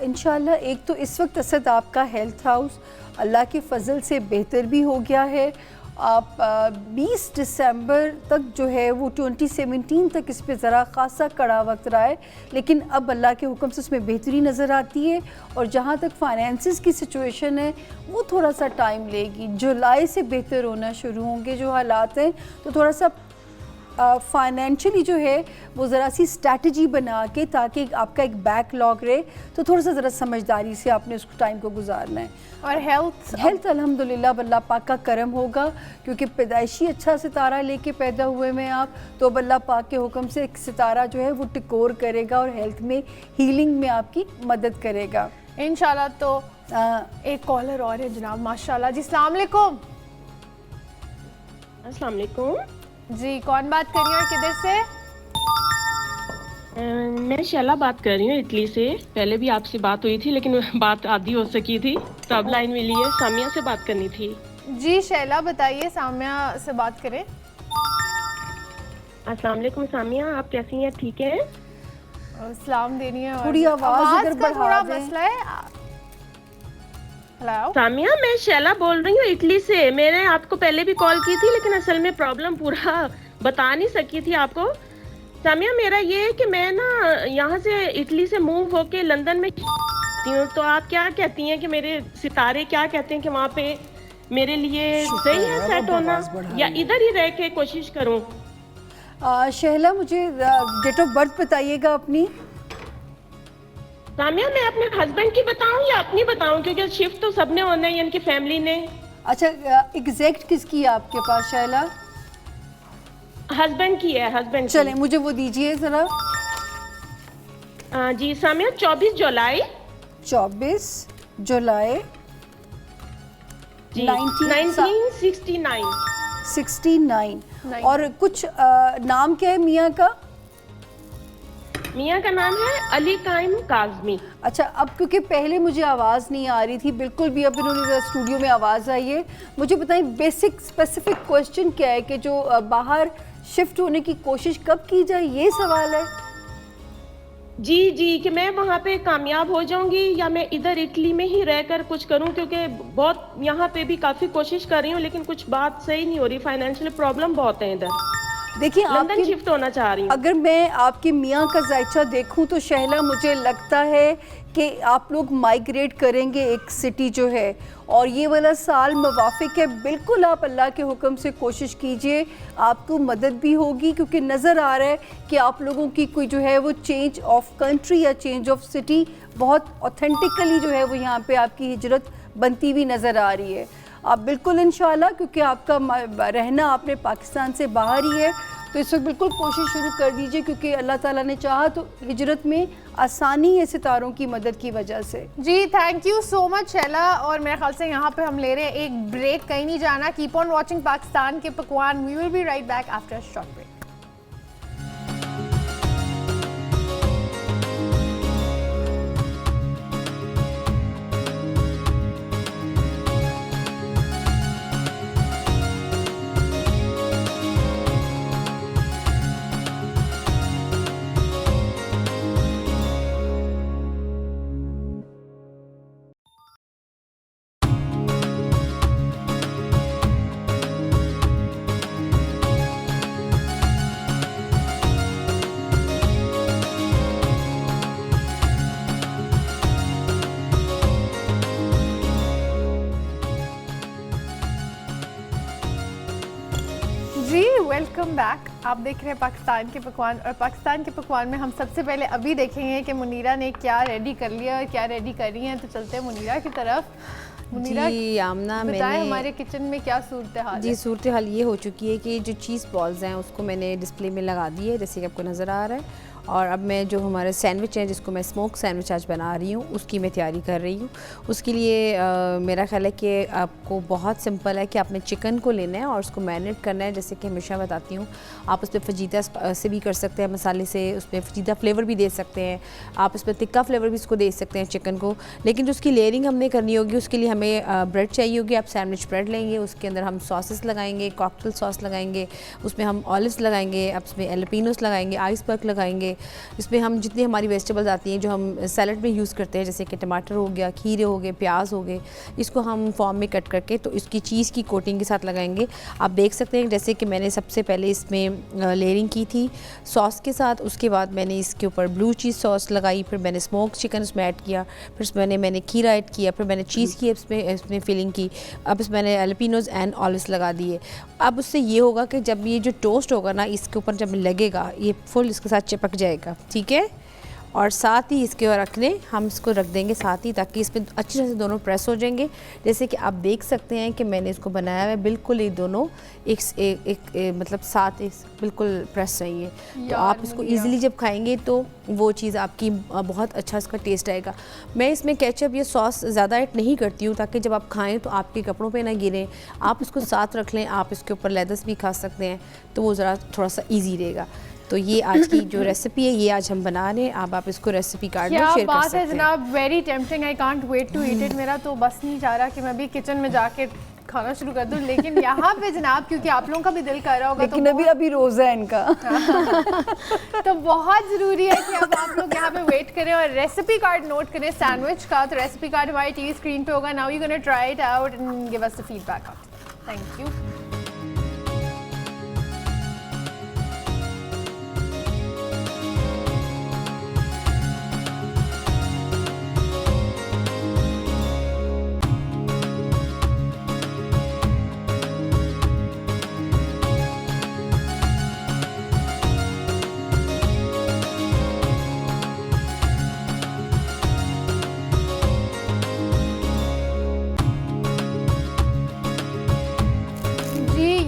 इंशाल्लाह एक तो इस वक्त असद आपका हेल्थ हाउस अल्लाह के फजल से बेहतर भी हो गया है। आप 20 दिसंबर तक जो है वो 2017 तक इस पे ज़रा खासा कड़ा वक्त रहा है, लेकिन अब अल्लाह के हुक्म से उसमें बेहतरी नज़र आती है। और जहाँ तक फाइनेंसिस की सिचुएशन है वो थोड़ा सा टाइम लेगी, जुलाई से बेहतर होना शुरू होंगे जो हालात हैं। तो थोड़ा सा फाइनेंशियली जो है वो ज़रा सी स्ट्रैटेजी बना के, ताकि आपका एक बैकलॉग रहे, तो थोड़ा सा ज़रा समझदारी से आपने उस टाइम को गुजारना है। और हेल्थ अल्हम्दुलिल्लाह अल्लाह पाक का करम होगा, क्योंकि पैदाइशी अच्छा सितारा लेके पैदा हुए में आप, तो अब अल्लाह पाक के हुक्म से एक सितारा जो है वो टिकोर करेगा और हेल्थ में हीलिंग में आपकी मदद करेगा इंशाल्लाह। तो एक कॉलर और है जनाब, माशाल्लाह जी। अस्सलाम वालेकुम। अस्सलाम वालेकुम जी, कौन बात कर रही है और किधर से? मैं शैला बात कर रही हूँ इटली से। पहले भी आपसे बात हुई थी लेकिन बात आधी हो सकी थी, तो अब लाइन मिली है। सामिया से बात करनी थी। जी शैला बताइए, सामिया से बात करें। अस्सलाम वालेकुम सामिया, आप कैसी हैं? ठीक हैं? सलाम देनी है। थोड़ी आवाज़ अगर का बढ़ा थोड़ा दें। मसला है। हेलो सामिया, मैं शैला बोल रही हूँ इटली से। मैंने आपको पहले भी कॉल की थी लेकिन असल में प्रॉब्लम पूरा बता नहीं सकी थी आपको। सामिया, मेरा ये है कि मैं ना यहाँ से इटली से मूव होके लंदन में हूँ, तो आप क्या कहती हैं कि मेरे सितारे क्या कहते हैं कि वहाँ पे मेरे लिए सही है सेट होना, या इधर ही रह के कोशिश करूँ? शहला, मुझे डेट ऑफ बर्थ बताइएगा अपनी। सामिया, मैं अपने हस्बैंड की बताऊं या अपनी बताऊं, क्योंकि शिफ्ट तो सबने होना है, इनकी फैमिली ने। अच्छा, एग्जैक्ट किसकी है आपके पास शैला? हस्बैंड की है, हस्बैंड की। चलें, मुझे वो दीजिए ज़रा। जी सामिया, 24 जुलाई 24 जुलाई जी 1969। 69। और कुछ नाम क्या है मियाँ का? मियाँ का नाम है अली काइम काज़मी। अच्छा, अब क्योंकि पहले मुझे आवाज़ नहीं आ रही थी बिल्कुल भी, अब इन्होंने स्टूडियो में आवाज़ आई है। मुझे बताएं बेसिक स्पेसिफिक क्वेश्चन क्या है कि जो बाहर शिफ्ट होने की कोशिश कब की जाए, ये सवाल है। जी जी, कि मैं वहाँ पे कामयाब हो जाऊंगी या मैं इधर इटली में ही रहकर कुछ करूं, क्योंकि बहुत यहाँ पे भी काफ़ी कोशिश कर रही हूँ लेकिन कुछ बात सही नहीं हो रही। फाइनेंशियल प्रॉब्लम बहुत है इधर। देखिए, लंदन शिफ्ट होना चाह रही हूँ। अगर मैं आपके मियाँ का जायचा देखूं तो शहला, मुझे लगता है कि आप लोग माइग्रेट करेंगे एक सिटी जो है, और ये वाला साल मुवाफिक है। बिल्कुल आप अल्लाह के हुक्म से कोशिश कीजिए, आपको मदद भी होगी, क्योंकि नज़र आ रहा है कि आप लोगों की कोई जो है वो चेंज ऑफ कंट्री या चेंज ऑफ सिटी बहुत ऑथेंटिकली जो है वो यहाँ पे आपकी हिजरत बनती हुई नज़र आ रही है। आप बिल्कुल इंशाल्लाह, क्योंकि आपका रहना आपने पाकिस्तान से बाहर ही है, तो इस वक्त बिल्कुल कोशिश शुरू कर दीजिए, क्योंकि अल्लाह ताला ने चाहा तो हिजरत में आसानी है सितारों की मदद की वजह से। जी thank you so much Shaila. और मेरे ख्याल से यहाँ पे हम ले रहे हैं एक ब्रेक, कहीं नहीं जाना। कीप ऑन वॉचिंग पाकिस्तान के पकवान। We will be right back after a short break. Welcome back. आप देख रहे हैं पाकिस्तान के पकवान, और पाकिस्तान के पकवान में हम सबसे पहले अभी देखेंगे कि मुनीरा ने क्या रेडी कर लिया और क्या रेडी कर रही हैं। तो चलते हैं मुनीरा की तरफ। मुनीरा जी आमना, बताएं हमारे किचन में क्या सूरत हाल जी है? सूरत हाल ये हो चुकी है कि जो चीज़ बॉल्स हैं उसको मैंने डिस्प्ले में लगा दी है, जैसे कि आपको नज़र आ रहा है। और अब मैं जो हमारे सैंडविच है, जिसको मैं स्मोक सैंडविच आज बना रही हूँ, उसकी मैं तैयारी कर रही हूँ। उसके लिए मेरा ख्याल है कि आपको बहुत सिंपल है कि आपने चिकन को लेना है और उसको मैरिनेट करना है। जैसे कि हमेशा बताती हूँ, आप उस पर फजीदा से भी कर सकते हैं, मसाले से उसमें फजीदा फ्लेवर भी दे सकते हैं, आप उस पर तिक्का फ्लेवर भी इसको दे सकते हैं चिकन को। लेकिन जो उसकी लेयरिंग हमने करनी होगी, उसके लिए हमें ब्रेड चाहिए होगी। आप सैंडविच ब्रेड लेंगे, उसके अंदर हम सॉसेस लगाएंगे, कॉकटेल सॉस लगाएंगे, उसमें हम ऑलिव्स लगाएंगे, अब उसमें एलपिनोस लगाएंगे, आइसबर्ग लगाएंगे। इसमें हम जितनी हमारी वेजिटेबल्स आती हैं जो हम सैलड में यूज़ करते हैं, जैसे कि टमाटर हो गया, खीरे हो गए, प्याज हो गए, इसको हम फॉर्म में कट करके तो इसकी चीज़ की कोटिंग के साथ लगाएंगे। आप देख सकते हैं जैसे कि मैंने सबसे पहले इसमें लेयरिंग की थी सॉस के साथ, उसके बाद मैंने इसके ऊपर ब्लू चीज़ सॉस लगाई, फिर मैंने स्मोक चिकन उसमें ऐड किया, फिर मैंने खीरा ऐड किया, फिर मैंने चीज़ की इसमें फिलिंग की, अब इसमें मैंने एलपिनोज एंड ऑलिव्स लगा दिए। अब उससे ये होगा कि जब ये जो टोस्ट होगा ना, इसके ऊपर जब लगेगा ये फुल इसके साथ चिपक जाएगा, ठीक है। और साथ ही इसके रखने हम इसको रख देंगे साथ ही, ताकि इसमें अच्छी तरह से दोनों प्रेस हो जाएंगे। जैसे कि आप देख सकते हैं कि मैंने इसको बनाया है बिल्कुल ये दोनों एक मतलब साथ बिल्कुल प्रेस चाहिए, तो आप इसको इजीली जब खाएंगे तो वो चीज़ आपकी बहुत अच्छा इसका टेस्ट आएगा। मैं इसमें केचप या सॉस ज़्यादा ऐड नहीं करती हूँ, ताकि जब आप खाएँ तो आपके कपड़ों पे ना गिरें। आप इसको साथ रख लें, आप इसके ऊपर लेदस भी खा सकते हैं, तो वो ज़रा थोड़ा सा ईजी रहेगा। तो ये आज की जो रेसिपी है ये आज हम बना रहे हैं। अब आप इसको रेसिपी कार्ड में शेयर कर सकते हैं। क्या बात है जनाब, very tempting, I can't wait to eat it. मेरा तो बस नहीं चाह रहा कि मैं भी किचन में जाके खाना शुरू कर दूं, लेकिन यहाँ पे जनाब क्योंकि आप लोगों का भी दिल कर रहा होगा, लेकिन तो अभी रोज़ा है इनका तो बहुत ज़रूरी है कि अब आप लोग यहाँ पे वेट करें और रेसिपी कार्ड नोट करें सैंडविच का। तो रेसिपी कार्ड हमारी टीवी स्क्रीन पे होगा। Now you gonna try it out and give us the feedback. Thank you.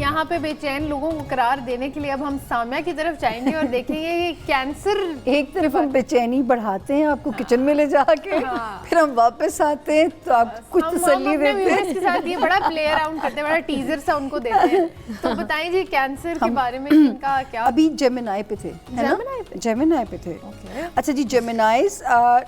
यहाँ पे बेचैन लोगों को करार देने के लिए अब हम साम्या की तरफ जाएंगे और देखेंगे कि कैंसर एक तरफ हम बेचैनी बढ़ाते हैं आपको किचन में ले जाके, फिर हम वापस आते हैं तो आप कुछ तसल्ली देते हैं। इसके साथ ये बड़ा प्ले अराउंड करते हैं, बड़ा टीजर सा उनको देते हैं। तो बताइए जी कैंसर के बारे में इनका क्या। अभी जेमिनाई पे थे, है ना? जेमिनाई पे थे। अच्छा जी, जेमिनाइज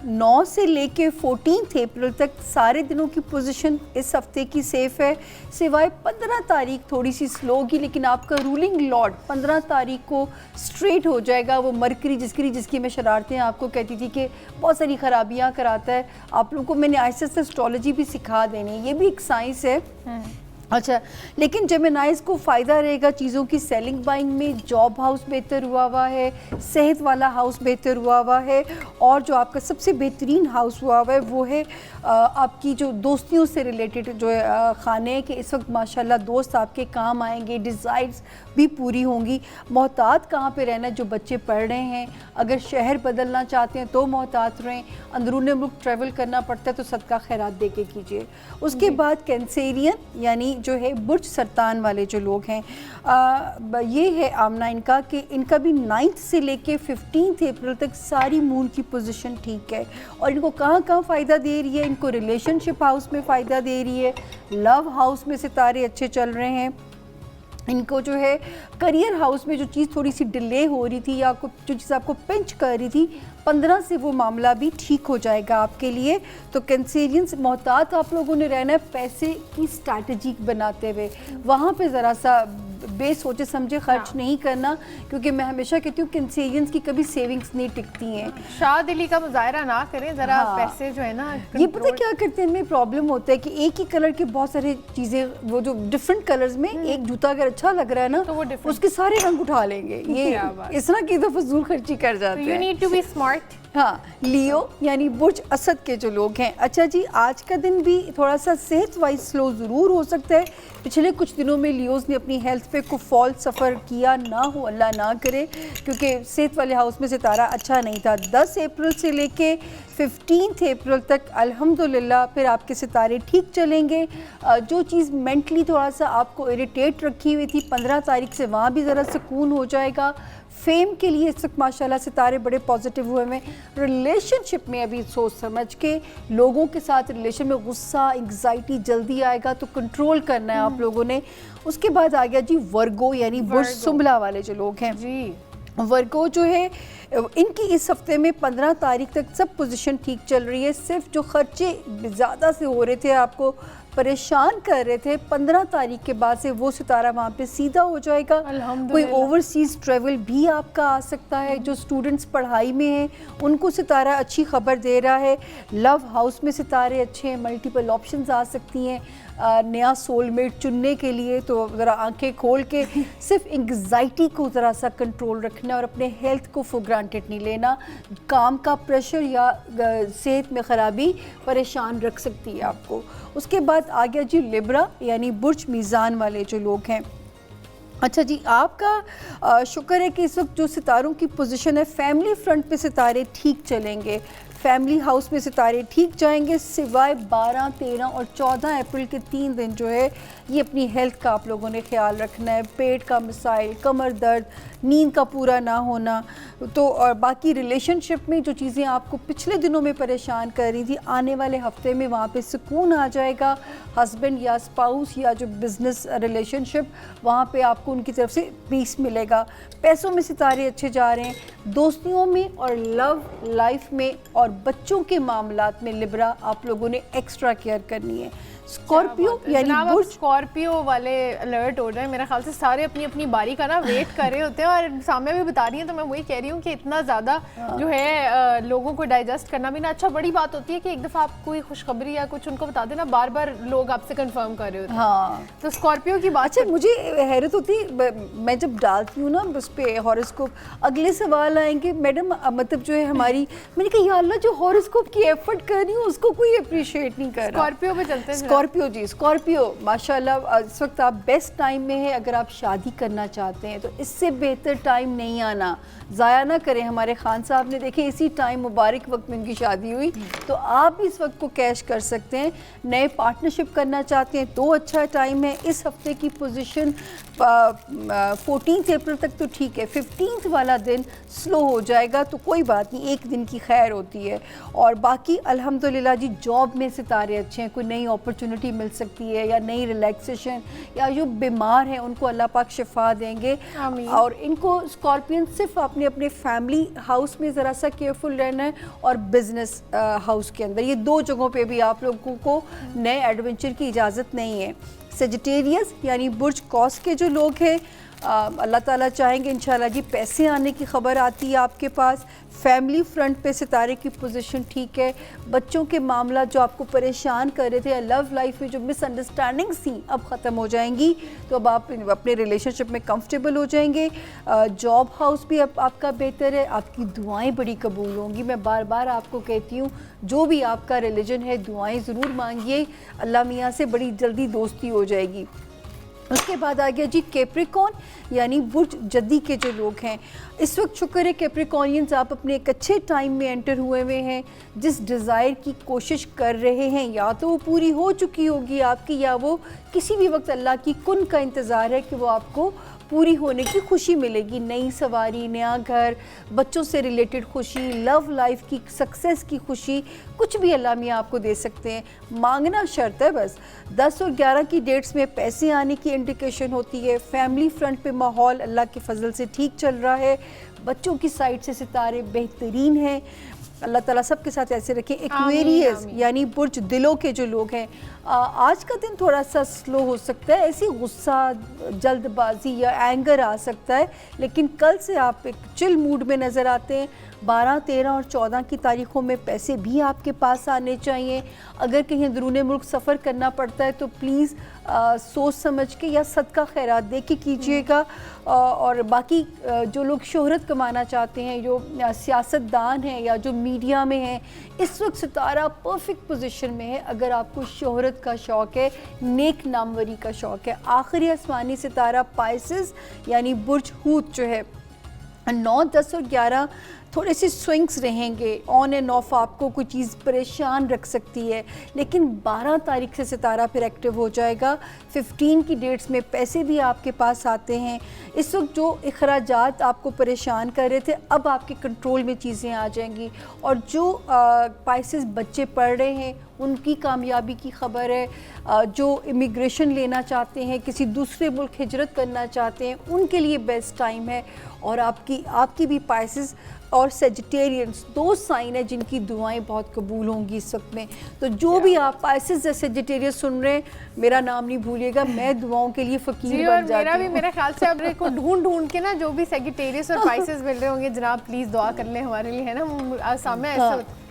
9 से लेके 14 अप्रैल तक सारे दिनों की पोजीशन इस हफ्ते की सेफ है, सिवाय 15 तारीख थोड़ी सी स्लो होगी, लेकिन आपका रूलिंग लॉर्ड 15 तारीख को स्ट्रेट हो जाएगा। वो मरकरी जिसकी मैं शरारतें आपको कहती थी कि बहुत सारी खराबियां कराता है, आप लोगों को मैंने आहिस्ते से एस्ट्रोलॉजी भी सिखा देनी है, ये भी एक साइंस है। अच्छा, लेकिन जेमिनाइज को फ़ायदा रहेगा चीज़ों की सेलिंग बाइंग में। जॉब हाउस बेहतर हुआ है, सेहत वाला हाउस बेहतर हुआ है, और जो आपका सबसे बेहतरीन हाउस हुआ है वो है आपकी जो दोस्तियों से रिलेटेड जो है खाने के। इस वक्त माशाल्लाह दोस्त आपके काम आएंगे, डिज़ायर्स भी पूरी होंगी। मोहतात कहाँ पे रहना, जो बच्चे पढ़ रहे हैं, अगर शहर बदलना चाहते हैं तो मोहतात रहें। अंदरून मुल्क ट्रैवल करना पड़ता है तो सदका खैरात दे के कीजिए। उसके बाद कैंसेरियन यानी जो है बुर्ज सरतान वाले जो लोग हैं, ये है आमना इनका कि इनका भी 9 से लेके 15 अप्रैल तक सारी मून की पोजीशन ठीक है। और इनको कहाँ फ़ायदा दे रही है, इनको रिलेशनशिप हाउस में फ़ायदा दे रही है, लव हाउस में सितारे अच्छे चल रहे हैं। इनको जो है करियर हाउस में जो चीज़ थोड़ी सी डिले हो रही थी या आपको जो चीज़ आपको पिंच कर रही थी, 15 से वो मामला भी ठीक हो जाएगा आपके लिए। तो कैंसेरियंस मोहतात आप लोगों ने रहना है पैसे की स्ट्रैटेजी बनाते हुए, वहाँ पे ज़रा सा बेसोचे समझे खर्च नहीं करना, क्योंकि मैं हमेशा कहती हूँ कैंसेरियंस की कभी सेविंग्स नहीं टिकती हैं। शादिली का मुजाहरा ना करें ज़रा, पैसे जो है ना ये पता क्या करते हैं, इनमें प्रॉब्लम होता है कि एक ही कलर के बहुत सारे चीज़ें, वो जो डिफरेंट कलर्स में एक जूता अगर अच्छा लग रहा है ना तो वो उसके सारे रंग उठा लेंगे, ये इस तरह की तो फजूल खर्ची कर जाते हैं। You need to be smart. हाँ, लियो यानी बुर्ज असद के जो लोग हैं। अच्छा जी, आज का दिन भी थोड़ा सा सेहत वाइज स्लो ज़रूर हो सकता है। पिछले कुछ दिनों में लियोज़ ने अपनी हेल्थ पे को फॉल सफ़र किया ना हो, अल्लाह ना करे, क्योंकि सेहत वाले हाउस में सितारा अच्छा नहीं था। 10 अप्रैल से लेके 15 अप्रैल तक अल्हम्दुलिल्लाह फिर आपके सितारे ठीक चलेंगे। जो चीज़ मेंटली थोड़ा सा आपको इरिटेट रखी हुई थी 15 तारीख से वहाँ भी ज़रा सुकून हो जाएगा। फेम के लिए इस वक्त माशाल्लाह सितारे बड़े पॉजिटिव हुए हैं। रिलेशनशिप में अभी सोच समझ के लोगों के साथ रिलेशन में गुस्सा एंग्जाइटी जल्दी आएगा तो कंट्रोल करना है आप लोगों ने। उसके बाद आ गया जी वर्गो यानी बुर्ज सुंबला वाले जो लोग हैं जी, वर्गो जो है इनकी इस हफ्ते में 15 तारीख तक सब पोजीशन ठीक चल रही है। सिर्फ जो खर्चे ज़्यादा से हो रहे थे आपको परेशान कर रहे थे 15 तारीख के बाद से वो सितारा वहाँ पे सीधा हो जाएगा। कोई अल्हम्दुलिल्लाह। ओवरसीज़ ट्रैवल भी आपका आ सकता है। जो स्टूडेंट्स पढ़ाई में हैं उनको सितारा अच्छी खबर दे रहा है। लव हाउस में सितारे अच्छे हैं, मल्टीपल ऑप्शंस आ सकती हैं नया सोलमेट चुनने के लिए। तो ज़रा आंखें खोल के सिर्फ एंग्जाइटी को ज़रा सा कंट्रोल रखना और अपने हेल्थ को फॉर ग्रांटेड नहीं लेना। काम का प्रेशर या सेहत में ख़राबी परेशान रख सकती है आपको। उसके बाद आ गया जी लिब्रा यानी बुर्ज मीज़ान वाले जो लोग हैं। अच्छा जी, आपका शुक्र है कि इस वक्त जो सितारों की पोजीशन है फैमिली फ्रंट पे सितारे ठीक चलेंगे। फैमिली हाउस में सितारे ठीक जाएंगे सिवाय 12, 13 और 14 अप्रैल के 3 दिन जो है ये अपनी हेल्थ का आप लोगों ने ख्याल रखना है। पेट का मसाइल, कमर दर्द, नींद का पूरा ना होना तो और बाकी रिलेशनशिप में जो चीज़ें आपको पिछले दिनों में परेशान कर रही थी आने वाले हफ्ते में वहाँ पे सुकून आ जाएगा। हस्बैंड या स्पाउस या जो बिज़नेस रिलेशनशिप वहाँ पे आपको उनकी तरफ से पीस मिलेगा। पैसों में सितारे अच्छे जा रहे हैं। दोस्तियों में और लव लाइफ में और बच्चों के मामलात में लिब्रा आप लोगों ने एक्स्ट्रा केयर करनी है। स्कॉर्पियो यानी बुर्ज स्कॉर्पियो वाले अलर्ट हो रहे हैं। मेरे ख्याल से सारे अपनी अपनी बारी का ना वेट कर रहे होते हैं और सामने भी बता रही हैं। तो मैं वही कह रही हूँ कि इतना ज़्यादा जो है लोगों को डाइजेस्ट करना भी ना अच्छा बड़ी बात होती है कि एक दफ़ा आप कोई खुशखबरी या कुछ उनको बता देना, बार बार लोग आपसे कंफर्म कर रहे होते हैं। हाँ, तो स्कॉर्पियो की बात अच्छा मुझे हैरत होती मैं जब डालती हूँ ना उस पर हॉरोस्कोप, अगले सवाल आएंगे मैडम मतलब जो है हमारी, मैंने कहा या अल्लाह जो हॉरोस्कोप की एफर्ट कर रही हूँ उसको कोई अप्रिशिएट नहीं कर रहा। स्कॉर्पियो पे चलते हैं। स्कॉर्पियो जी, स्कॉर्पियो माशाल्लाह इस वक्त आप बेस्ट टाइम में है। अगर आप शादी करना चाहते हैं तो इससे बेहतर टाइम नहीं आना, ज़ाया ना करें। हमारे खान साहब ने देखे इसी टाइम मुबारक वक्त में उनकी शादी हुई, तो आप भी इस वक्त को कैश कर सकते हैं। नए पार्टनरशिप करना चाहते हैं तो अच्छा टाइम है। इस हफ्ते की पोजीशन 14 अप्रैल तक तो ठीक है, 15 वाला दिन स्लो हो जाएगा तो कोई बात नहीं, एक दिन की खैर होती है। और बाकी अल्हम्दुलिल्लाह जी जॉब में सितारे अच्छे हैं। कोई नई अपॉर्चुनिटी मिल सकती है या नई रिलैक्सेशन, या जो बीमार हैं उनको अल्लाह पाक शिफा देंगे। और इनको स्कॉर्पियन सिर्फ अपने अपने फैमिली हाउस में ज़रा सा केयरफुल रहना है और बिजनेस हाउस के अंदर, ये दो जगहों पे भी आप लोगों को नए एडवेंचर की इजाज़त नहीं है। सेजिटेरियस यानी बुर्ज कौस के जो लोग हैं अल्लाह ताला चाहेंगे इंशाल्लाह जी पैसे आने की खबर आती है आपके पास। फैमिली फ्रंट पे सितारे की पोजीशन ठीक है। बच्चों के मामला जो आपको परेशान कर रहे थे, लव लाइफ में जो मिसअंडरस्टैंडिंग्स थी अब ख़त्म हो जाएंगी, तो अब आप अपने रिलेशनशिप में कंफर्टेबल हो जाएंगे। जॉब हाउस भी अब आपका बेहतर है। आपकी दुआएं बड़ी कबूल होंगी। मैं बार बार आपको कहती हूँ जो भी आपका रिलीजन है दुआएं ज़रूर मांगिए, अल्लाह मियाँ से बड़ी जल्दी दोस्ती हो जाएगी। उसके बाद आ गया जी कैप्रिकॉन यानी बुर्ज जद्दी के जो लोग हैं। इस वक्त शुक्र है कैप्रिकॉनियंस आप अपने एक अच्छे टाइम में एंटर हुए हुए हैं। जिस डिज़ायर की कोशिश कर रहे हैं या तो वो पूरी हो चुकी होगी आपकी, या वो किसी भी वक्त अल्लाह की कुन का इंतज़ार है कि वो आपको पूरी होने की खुशी मिलेगी। नई सवारी, नया घर, बच्चों से रिलेटेड खुशी, लव लाइफ की सक्सेस की खुशी, कुछ भी अल्लाह मियाँ आपको दे सकते हैं। मांगना शर्त है बस। 10 और 11 की डेट्स में पैसे आने की इंडिकेशन होती है। फैमिली फ्रंट पे माहौल अल्लाह के फजल से ठीक चल रहा है। बच्चों की साइड से सितारे बेहतरीन हैं। अल्लाह ताला सबके साथ ऐसे रखें। एक्वेरियस यानी बुर्ज दिलों के जो लोग हैं, आज का दिन थोड़ा सा स्लो हो सकता है। ऐसी गुस्सा, जल्दबाजी या एंगर आ सकता है, लेकिन कल से आप एक चिल मूड में नज़र आते हैं। 12, 13 और 14 की तारीख़ों में पैसे भी आपके पास आने चाहिए। अगर कहीं अंदरूनी मुल्क सफ़र करना पड़ता है तो प्लीज़ सोच समझ के या सदका खैरात दे के कीजिएगा। और बाकी जो लोग शोहरत कमाना चाहते हैं, जो सियासतदान हैं या जो मीडिया में हैं, इस वक्त सितारा परफेक्ट पोजीशन में है। अगर आपको शोहरत का शौक़ है, नेक नामवरी का शौक़ है। आखिरी आसमानी सितारा पाइसेस यानी बुर्ज हूत जो है 9, 10 और 11 थोड़े से स्विंग्स रहेंगे, ऑन एंड ऑफ आपको कोई चीज़ परेशान रख सकती है, लेकिन 12 तारीख से सितारा फिर एक्टिव हो जाएगा। 15 की डेट्स में पैसे भी आपके पास आते हैं। इस वक्त जो अखराजात आपको परेशान कर रहे थे, अब आपके कंट्रोल में चीज़ें आ जाएंगी। और जो पाइसेस बच्चे पढ़ रहे हैं उनकी कामयाबी की खबर है। जो इमिग्रेशन लेना चाहते हैं, किसी दूसरे मुल्क हिजरत करना चाहते हैं, उनके लिए बेस्ट टाइम है। और आपकी भी पाइसेस और सेजिटेरियंस 2 साइन है जिनकी दुआएं बहुत कबूल होंगी इस वक्त में। तो जो भी आप पाइसेस या सेजिटेरियस सुन रहे हैं, मेरा नाम नहीं भूलिएगा, मैं दुआओं के लिए फ़कीर बन जाती हूँ। मेरा ख्याल से अब को ढूंढ के ना जो भी सेजिटेरियस और पाइसेस मिल रहे होंगे, जनाब प्लीज़ दुआ कर लें हमारे लिए, है ना। सामने ऐसा होता।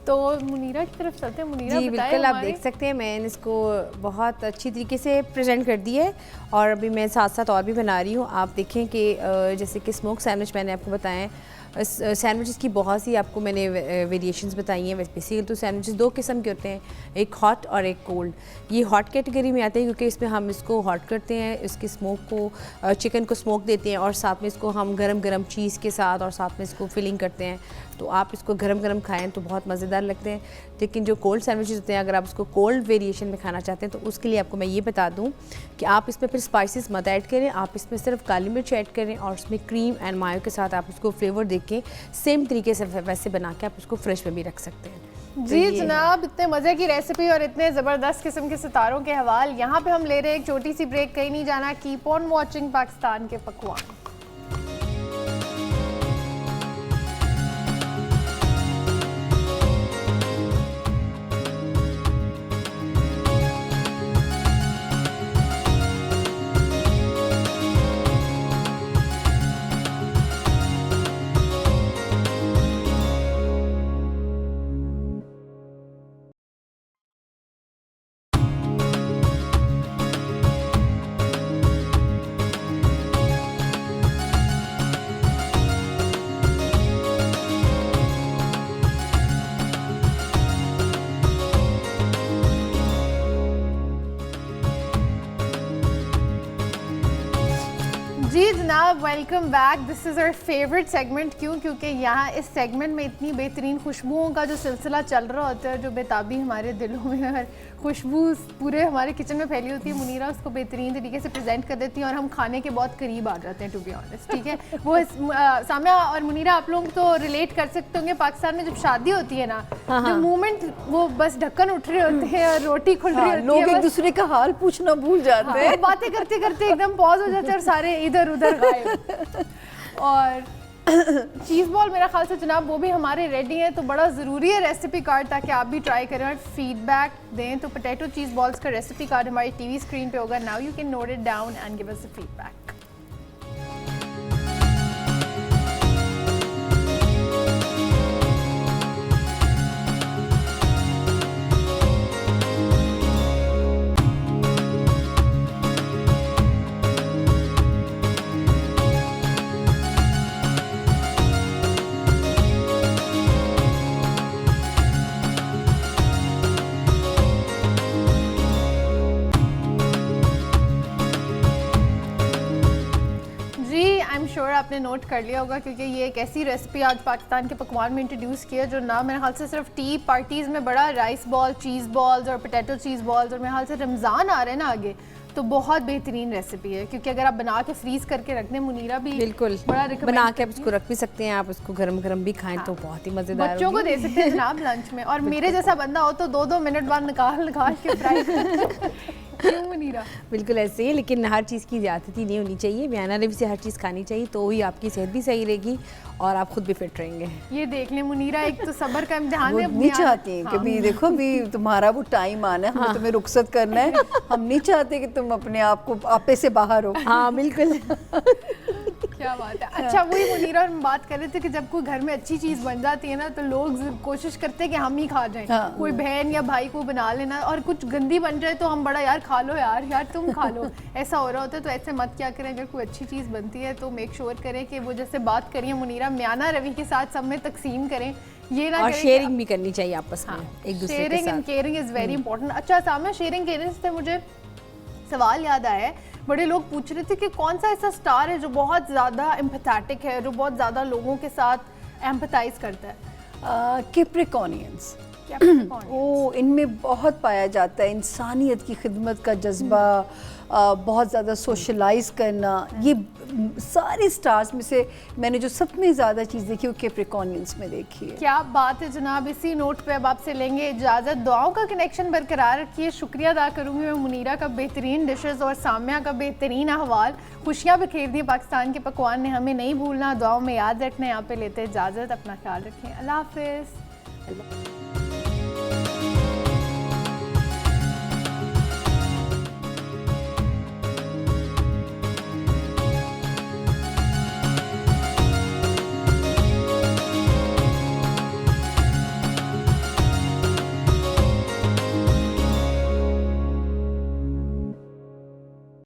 तो मुनीरा की तरफ चलते हैं। मुनीरा जी बिल्कुल, आप देख सकते हैं मैंने इसको बहुत अच्छी तरीके से प्रेजेंट कर दी है और अभी मैं साथ साथ और भी बना रही हूँ। आप देखें कि जैसे कि स्मोक सैंडविच मैंने आपको बताया, सैंडविचेस की बहुत सी आपको मैंने वेरिएशंस बताई हैं। बेसिकली तो सैंडविचेस 2 किस्म के होते हैं, एक हॉट और एक कोल्ड। ये हॉट कैटेगरी में आते हैं क्योंकि इसमें हम इसको हॉट करते हैं, इसके स्मोक को चिकन को स्मोक देते हैं और साथ में इसको हम गरम चीज़ के साथ और साथ में इसको फिलिंग करते हैं। तो आप इसको गरम खाएं तो बहुत मज़ेदार लगते हैं। लेकिन जो कोल्ड सैंडविचेस होते हैं, अगर आप उसको कोल्ड वेरिएशन में खाना चाहते हैं तो उसके लिए आपको मैं ये बता दूं कि आप इसमें फिर स्पाइसेस मत ऐड करें, आप इसमें सिर्फ काली मिर्च ऐड करें और उसमें क्रीम एंड मायो के साथ आप उसको फ्लेवर दे के सेम तरीके से वैसे बना के आप उसको फ्रिज में भी रख सकते हैं। जी जनाब, इतने मज़े की रेसिपी और इतने ज़बरदस्त किस्म के सितारों के हवाल। यहाँ पे हम ले रहे हैं एक छोटी सी ब्रेक, कहीं नहीं जाना, कीप ऑन वॉचिंग पाकिस्तान के पकवान। जी जनाब, welcome back. This is our favourite segment. क्योंकि यहाँ इस सेगमेंट में इतनी बेहतरीन खुशबुओं का जो सिलसिला चल रहा होता है, जो बेताबी हमारे दिलों में खुशबू पूरे हमारे किचन में फैली होती है, मुनीरा उसको बेहतरीन तरीके से प्रेजेंट कर देती हैं और हम खाने के बहुत करीब आ जाते हैं, टू बी ऑनेस्ट। ठीक है, वो सामिया और मुनीरा आप लोग तो रिलेट कर सकते होंगे, पाकिस्तान में जब शादी होती है ना, जो मोमेंट वो बस ढक्कन उठ रहे होते हैं और रोटी खुल रही होती है, लोग एक दूसरे का हाल पूछना भूल जाते हैं, बातें करते करते एकदम पॉज हो जाते हैं और सारे इधर उधर गायब। और चीज़ बॉल मेरा ख्याल से जनाब वो भी हमारे रेडी हैं, तो बड़ा ज़रूरी है रेसिपी कार्ड, ताकि आप भी ट्राई करें और फीडबैक दें। तो पोटैटो चीज़ बॉल्स का रेसिपी कार्ड हमारी टीवी स्क्रीन पे होगा। Now you can note it down and give us a feedback. Sure आपने नोट कर लिया होगा, क्योंकि ये एक ऐसी रेसिपी आज पाकिस्तान के पकवान में इंट्रोड्यूस किया जो ना मेरे ख्याल से सिर्फ टी पार्टीज़ में बड़ा राइस बॉल, चीज़ बॉल्स और पोटैटो चीज़ बॉल्स, और मेरे ख्याल से रमज़ान आ रहे हैं ना आगे, तो बहुत बेहतरीन रेसिपी है। क्योंकि अगर आप बना के फ्रीज करके रख दें, मुनीरा भी बिल्कुल बड़ा बना के आप उसको रख भी सकते हैं, आप उसको गरम भी खाएं तो बहुत ही मज़ेदार, बच्चों को दे सकते हैं जनाब लंच में। और मेरे जैसा बंदा हो तो 2-2 मिनट बाद निकाल के फ्राई क्यों मुनीरा? बिल्कुल ऐसे ही, लेकिन हर चीज़ की ज़्यादती नहीं होनी चाहिए। म्याना रवि से हर चीज़ खानी चाहिए, तो ही आपकी सेहत भी सही रहेगी और आप खुद भी फिट रहेंगे। ये देख लें मुनीरा, एक तो सब्र का इम्तिहान है। नहीं चाहती हैं कि भी देखो भी तुम्हारा वो टाइम आना है, हमें तुम्हें रुखसत करना है, हम नहीं चाहते कि तुम अपने आप को आपे से बाहर हो। हाँ बिल्कुल। क्या बात है। अच्छा, वही मुनीरा और हम बात कर रहे थे कि जब कोई घर में अच्छी चीज़ बन जाती है ना, तो लोग कोशिश करते हैं कि हम ही खा जाएं। हाँ। कोई बहन या भाई को बना लेना, और कुछ गंदी बन जाए तो हम बड़ा यार खा लो यार तुम खा लो, ऐसा हो रहा होता है। तो ऐसे मत क्या करें, अगर कोई अच्छी चीज़ बनती है तो मेक श्योर करें कि वो जैसे बात करिए मुनीरा, म्याना रवि के साथ सब में तकसीम करें, ये ना और शेयरिंग भी करनी चाहिए आपस में। हाँ, एक दूसरे के साथ। Sharing and caring is very important. अच्छा सामने शेयरिंग केयरिंग से मुझे सवाल याद आया है, बड़े लोग पूछ रहे थे कि कौन सा ऐसा स्टार है जो बहुत ज़्यादा एम्पैथेटिक है, जो बहुत ज़्यादा लोगों के साथ एम्पथाइज करता है? Capricornians, Capricorn. ओ इनमें बहुत पाया जाता है इंसानियत की खिदमत का जज्बा, बहुत ज़्यादा सोशलाइज करना। ये सारे स्टार्स में से मैंने जो सब में ज़्यादा चीज़ देखी वो कैप्रिकॉनियंस में देखी है। क्या बात है जनाब, इसी नोट पे अब आपसे लेंगे इजाज़त। दुआओं का कनेक्शन बरकरार रखिए। शुक्रिया अदा करूँगी मैं मुनीरा का बेहतरीन डिशेस और सामिया का बेहतरीन अहवाल। खुशियाँ बिखेर दी पाकिस्तान के पकवान ने, हमें नहीं भूलना, दुआओं में याद रखना। यहाँ पे लेते इजाज़त, अपना ख्याल रखें, अल्लाह हाफिज़।